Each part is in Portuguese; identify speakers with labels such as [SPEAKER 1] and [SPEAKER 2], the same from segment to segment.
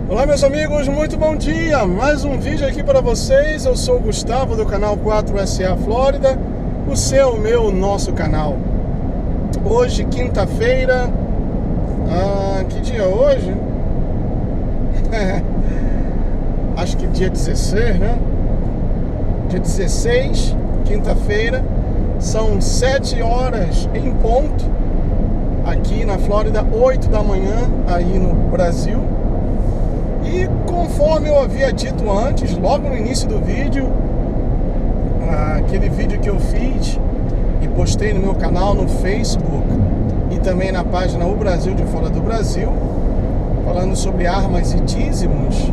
[SPEAKER 1] Olá meus amigos, muito bom dia! Mais um vídeo aqui para vocês. Eu sou o Gustavo do canal 4SA Flórida, o seu, o meu, o nosso canal. Hoje, quinta-feira, que dia é hoje? Acho que dia 16, né? Dia 16, quinta-feira, são 7 horas em ponto, aqui na Flórida, 8 da manhã, aí no Brasil. E conforme eu havia dito antes, logo no início do vídeo, aquele vídeo que eu fiz e postei no meu canal no Facebook e também na página O Brasil de Fora do Brasil, falando sobre armas e dízimos,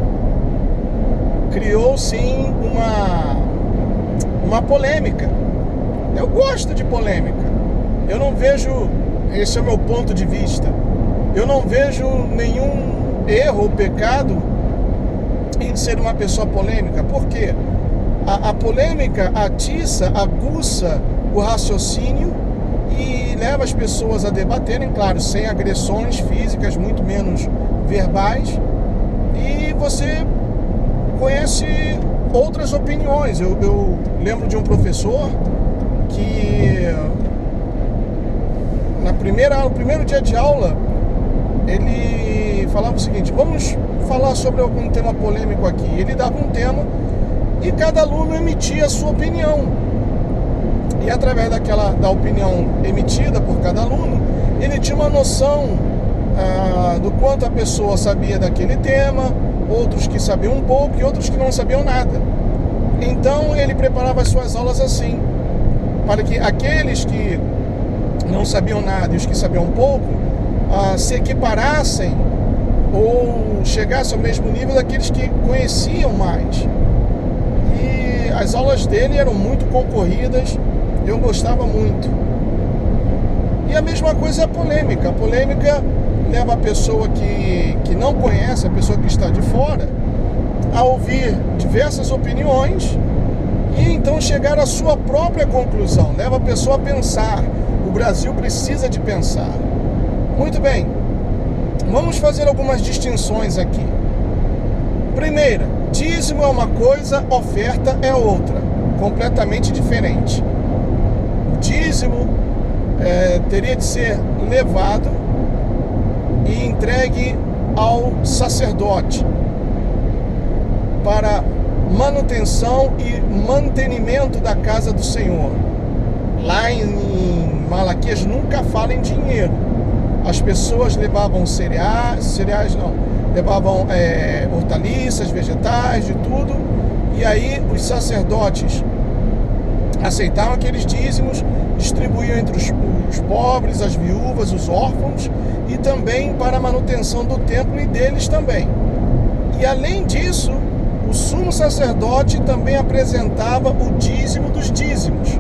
[SPEAKER 1] criou sim uma polêmica. Eu gosto de polêmica. Eu não vejo, esse é o meu ponto de vista, eu não vejo nenhum erro ou pecado em ser uma pessoa polêmica, porque a polêmica atiça, aguça o raciocínio e leva as pessoas a debaterem, claro, sem agressões físicas, muito menos verbais, e você conhece outras opiniões. Eu lembro de um professor que no primeiro dia de aula ele falava o seguinte: vamos falar sobre algum tema polêmico aqui. Ele dava um tema e cada aluno emitia a sua opinião, e através da opinião emitida por cada aluno, ele tinha uma noção do quanto a pessoa sabia daquele tema, outros que sabiam um pouco e outros que não sabiam nada. Então ele preparava as suas aulas assim, para que aqueles que não sabiam nada e os que sabiam um pouco se equiparassem ou chegassem ao mesmo nível daqueles que conheciam mais. E as aulas dele eram muito concorridas, eu gostava muito. E a mesma coisa é a polêmica. A polêmica leva a pessoa que não conhece, a pessoa que está de fora, a ouvir diversas opiniões e então chegar à sua própria conclusão. Leva a pessoa a pensar. O Brasil precisa de pensar. Muito bem, vamos fazer algumas distinções aqui. Primeira, dízimo é uma coisa, oferta é outra, completamente diferente. O dízimo teria de ser levado e entregue ao sacerdote para manutenção e mantenimento da casa do Senhor. Lá em Malaquias nunca fala em dinheiro. As pessoas levavam cereais não, levavam hortaliças, vegetais, de tudo. E aí os sacerdotes aceitavam aqueles dízimos, distribuíam entre os pobres, as viúvas, os órfãos, e também para a manutenção do templo e deles também. E além disso, o sumo sacerdote também apresentava o dízimo dos dízimos,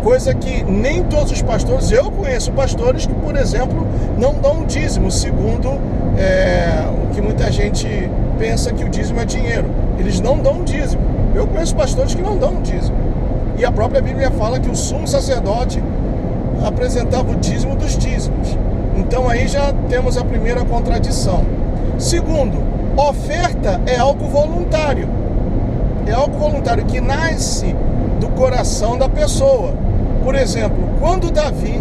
[SPEAKER 1] coisa que nem todos os pastores, eu conheço pastores que, por exemplo, não dão dízimo, segundo o que muita gente pensa que o dízimo é dinheiro. Eles não dão dízimo. Eu conheço pastores que não dão dízimo. E a própria Bíblia fala que o sumo sacerdote apresentava o dízimo dos dízimos. Então aí já temos a primeira contradição. Segundo, oferta é algo voluntário. É algo voluntário que nasce do coração da pessoa. Por exemplo, quando Davi,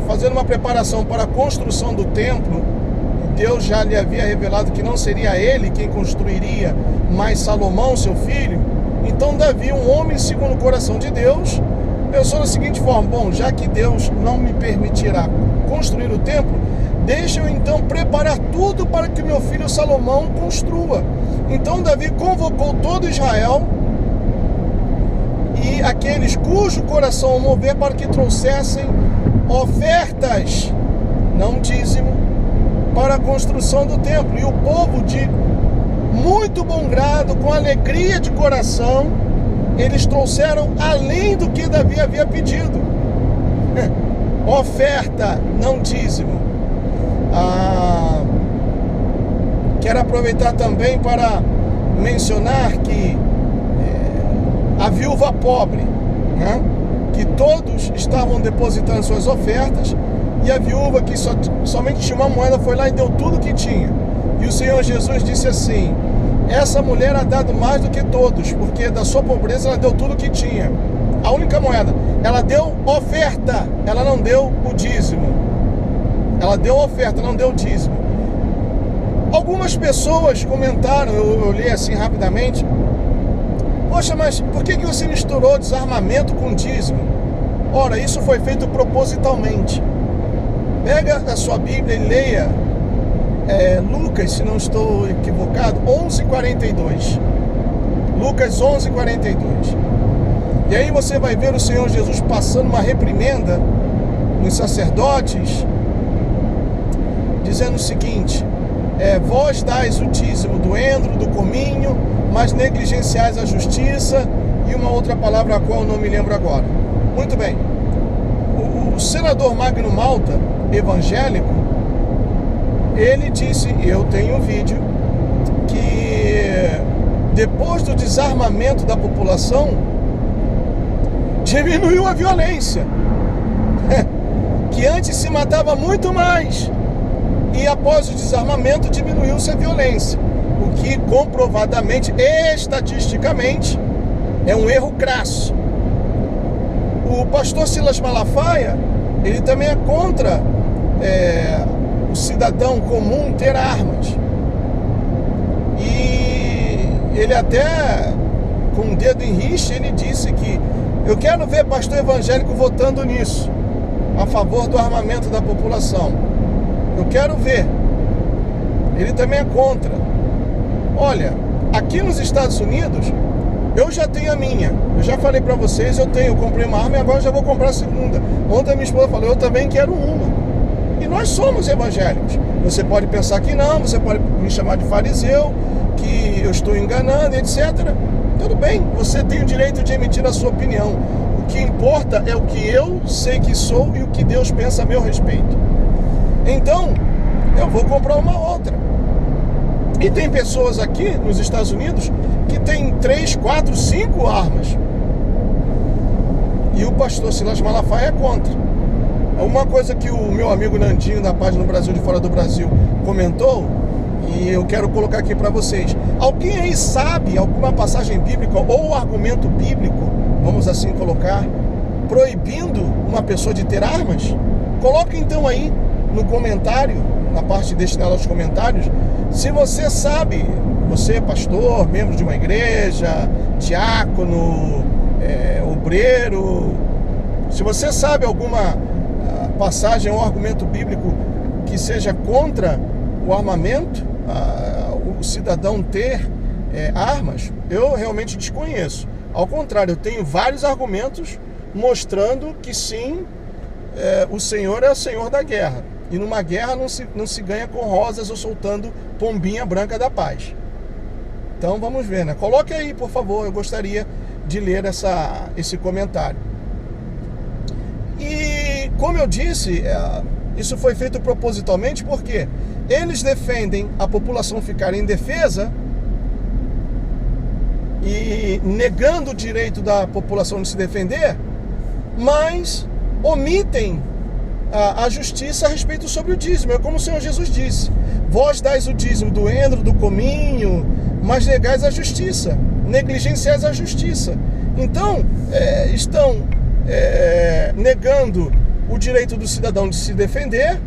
[SPEAKER 1] fazendo uma preparação para a construção do templo, Deus já lhe havia revelado que não seria ele quem construiria, mas Salomão, seu filho. Então Davi, um homem segundo o coração de Deus, pensou da seguinte forma: bom, já que Deus não me permitirá construir o templo, deixa eu então preparar tudo para que meu filho Salomão construa. Então Davi convocou todo Israel e aqueles cujo coração o mover para que trouxessem ofertas, não dízimo, para a construção do templo. E o povo, de muito bom grado, com alegria de coração, eles trouxeram além do que Davi havia pedido. Oferta, não dízimo. Quero aproveitar também para mencionar que a viúva pobre, né, que todos estavam depositando suas ofertas, e a viúva que somente tinha uma moeda foi lá e deu tudo que tinha. E o Senhor Jesus disse assim: essa mulher ha dado mais do que todos, porque da sua pobreza ela deu tudo o que tinha. A única moeda. Ela deu oferta, ela não deu o dízimo. Ela deu oferta, não deu o dízimo. Algumas pessoas comentaram, eu li assim rapidamente: poxa, mas por que você misturou desarmamento com dízimo? Ora, isso foi feito propositalmente. Pega a sua Bíblia e leia Lucas, se não estou equivocado, 11:42. Lucas 11:42. E aí você vai ver o Senhor Jesus passando uma reprimenda nos sacerdotes, dizendo o seguinte: vós dais o dízimo do endro, do cominho, mas negligenciais a justiça, e uma outra palavra a qual eu não me lembro agora. Muito bem. O senador Magno Malta, evangélico, ele disse, eu tenho um vídeo, que depois do desarmamento da população, diminuiu a violência. Que antes se matava muito mais. E após o desarmamento diminuiu-se a violência. O que comprovadamente, estatisticamente, é um erro crasso. O pastor Silas Malafaia, ele também é contra o cidadão comum ter armas. E ele até, com o dedo em rixa, ele disse que eu quero ver pastor evangélico votando nisso, a favor do armamento da população. Eu quero ver. Ele também é contra. Olha, aqui nos Estados Unidos, eu já tenho a minha. Eu já falei pra vocês, eu comprei uma arma e agora já vou comprar a segunda. Ontem a minha esposa falou, eu também quero uma. E nós somos evangélicos. Você pode pensar que não, você pode me chamar de fariseu, que eu estou enganando, etc. Tudo bem, você tem o direito de emitir a sua opinião. O que importa é o que eu sei que sou e o que Deus pensa a meu respeito. Então, eu vou comprar uma outra. E tem pessoas aqui nos Estados Unidos que tem 3, 4, 5 armas. E o pastor Silas Malafaia é contra. Uma coisa que o meu amigo Nandinho, da página Brasil de Fora do Brasil, comentou, e eu quero colocar aqui para vocês. Alguém aí sabe alguma passagem bíblica ou argumento bíblico, vamos assim colocar, proibindo uma pessoa de ter armas? Coloque então aí no comentário, na parte destinada aos comentários, se você sabe, você é pastor, membro de uma igreja, diácono, obreiro, se você sabe alguma passagem ou argumento bíblico que seja contra o armamento, o cidadão ter armas, eu realmente desconheço. Ao contrário, eu tenho vários argumentos mostrando que sim, o Senhor é o Senhor da guerra. E numa guerra não se ganha com rosas ou soltando pombinha branca da paz. Então vamos ver, né? Coloque aí, por favor, eu gostaria de ler esse comentário. E como eu disse, isso foi feito propositalmente porque eles defendem a população ficar indefesa e negando o direito da população de se defender, mas omitem a justiça a respeito sobre o dízimo. É como o Senhor Jesus disse: vós dais o dízimo do endro, do cominho, mas negais a justiça, negligenciais a justiça. Então, estão negando o direito do cidadão de se defender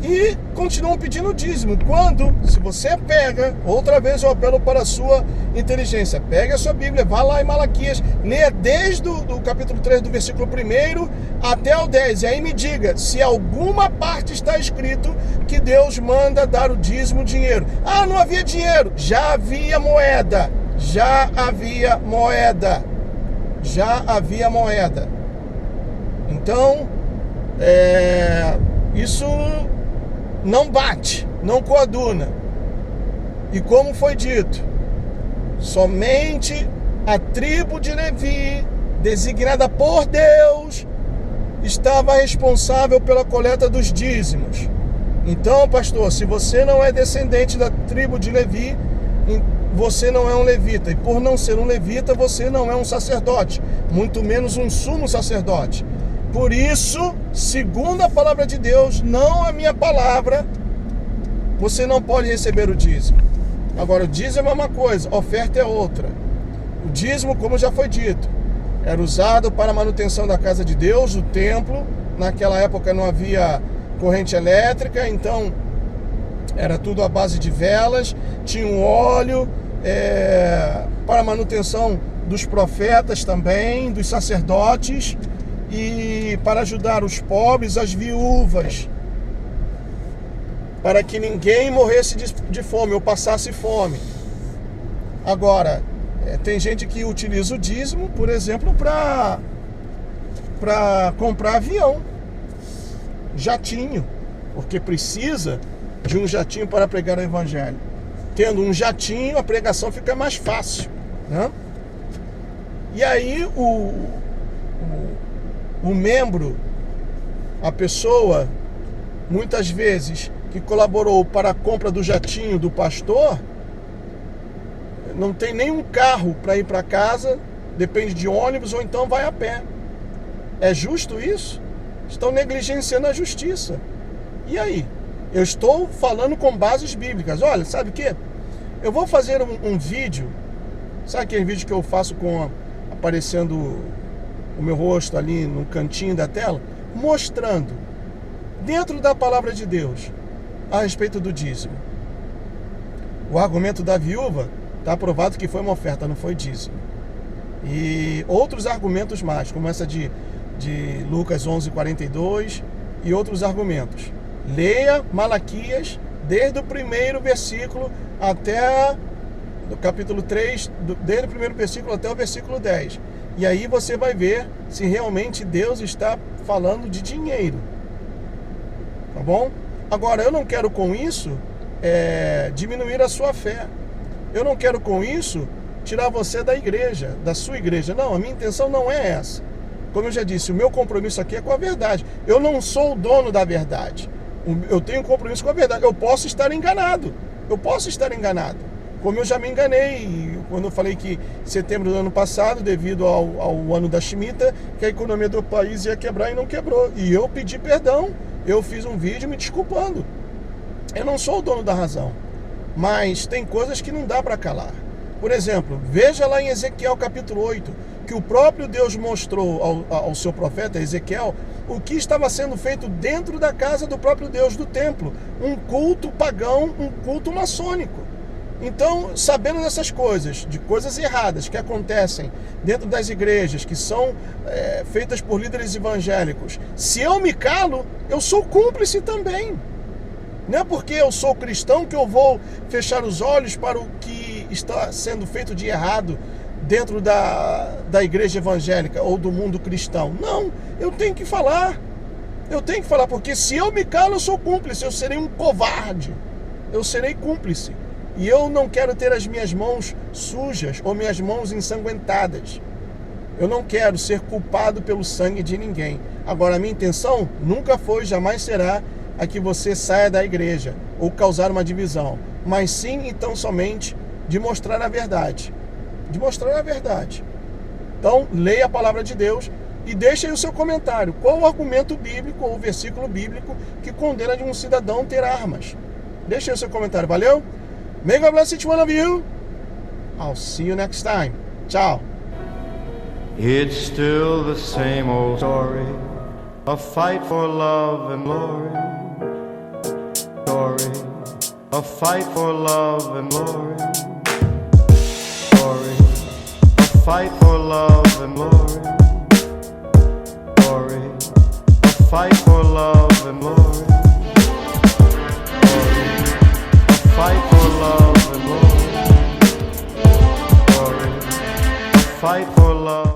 [SPEAKER 1] e continuam pedindo dízimo. Quando, se você pega, outra vez eu apelo para a sua inteligência, pegue a sua Bíblia, vá lá em Malaquias, leia desde o capítulo 3, do versículo 1 até o 10, e aí me diga se alguma parte está escrito que Deus manda dar o dízimo, o dinheiro. Ah, não havia dinheiro, já havia moeda, já havia moeda, já havia moeda. Então, isso não bate, não coaduna. E como foi dito, somente a tribo de Levi, designada por Deus, estava responsável pela coleta dos dízimos. Então, pastor, se você não é descendente da tribo de Levi, você não é um levita. E por não ser um levita, você não é um sacerdote, muito menos um sumo sacerdote. Por isso, segundo a palavra de Deus, não a minha palavra, você não pode receber o dízimo. Agora, o dízimo é uma coisa, a oferta é outra. O dízimo, como já foi dito, era usado para a manutenção da casa de Deus, do templo. Naquela época não havia corrente elétrica, então era tudo à base de velas. Tinha um óleo para a manutenção dos profetas também, dos sacerdotes, e para ajudar os pobres, as viúvas, para que ninguém morresse de fome ou passasse fome. Agora, tem gente que utiliza o dízimo, por exemplo, para comprar avião, jatinho, porque precisa de um jatinho para pregar o evangelho. Tendo um jatinho, a pregação fica mais fácil, né? E aí o membro, a pessoa, muitas vezes, que colaborou para a compra do jatinho do pastor, não tem nenhum carro para ir para casa, depende de ônibus ou então vai a pé. É justo isso? Estão negligenciando a justiça. E aí? Eu estou falando com bases bíblicas. Olha, sabe o quê? Eu vou fazer um vídeo, sabe aquele vídeo que eu faço aparecendo o meu rosto ali no cantinho da tela, mostrando dentro da palavra de Deus a respeito do dízimo. O argumento da viúva está provado que foi uma oferta, não foi dízimo. E outros argumentos mais, como essa de Lucas 11:42 e outros argumentos. Leia Malaquias desde o primeiro versículo até do capítulo 3, desde o primeiro versículo até o versículo 10. E aí você vai ver se realmente Deus está falando de dinheiro. Tá bom? Agora, eu não quero com isso diminuir a sua fé. Eu não quero com isso tirar você da igreja, da sua igreja. Não, a minha intenção não é essa. Como eu já disse, o meu compromisso aqui é com a verdade. Eu não sou o dono da verdade. Eu tenho um compromisso com a verdade. Eu posso estar enganado. Como eu já me enganei quando eu falei que em setembro do ano passado, devido ao ano da Shemitah, que a economia do país ia quebrar e não quebrou. E eu pedi perdão. Eu fiz um vídeo me desculpando. Eu não sou o dono da razão. Mas tem coisas que não dá para calar. Por exemplo, veja lá em Ezequiel capítulo 8, que o próprio Deus mostrou ao seu profeta Ezequiel o que estava sendo feito dentro da casa do próprio Deus, do templo. Um culto pagão, um culto maçônico. Então, sabendo dessas coisas, de coisas erradas que acontecem dentro das igrejas, que são feitas por líderes evangélicos, se eu me calo, eu sou cúmplice também. Não é porque eu sou cristão que eu vou fechar os olhos para o que está sendo feito de errado dentro da igreja evangélica ou do mundo cristão. Não, eu tenho que falar. Porque se eu me calo, eu sou cúmplice. Eu serei um covarde. Eu serei cúmplice. E eu não quero ter as minhas mãos sujas ou minhas mãos ensanguentadas. Eu não quero ser culpado pelo sangue de ninguém. Agora, a minha intenção nunca foi, jamais será, a que você saia da igreja ou causar uma divisão. Mas sim, então, somente de mostrar a verdade. Então, leia a palavra de Deus e deixe aí o seu comentário. Qual o argumento bíblico ou o versículo bíblico que condena de um cidadão ter armas? Deixe aí o seu comentário. Valeu? May God bless each one of you. I'll see you next time. Tchau.
[SPEAKER 2] It's still the same old story, a fight for love and glory. Story, a fight for love and glory. Story, a fight for love and glory. Story, a fight for love and glory. Story, a fight for love and glory. Story, a fight for love.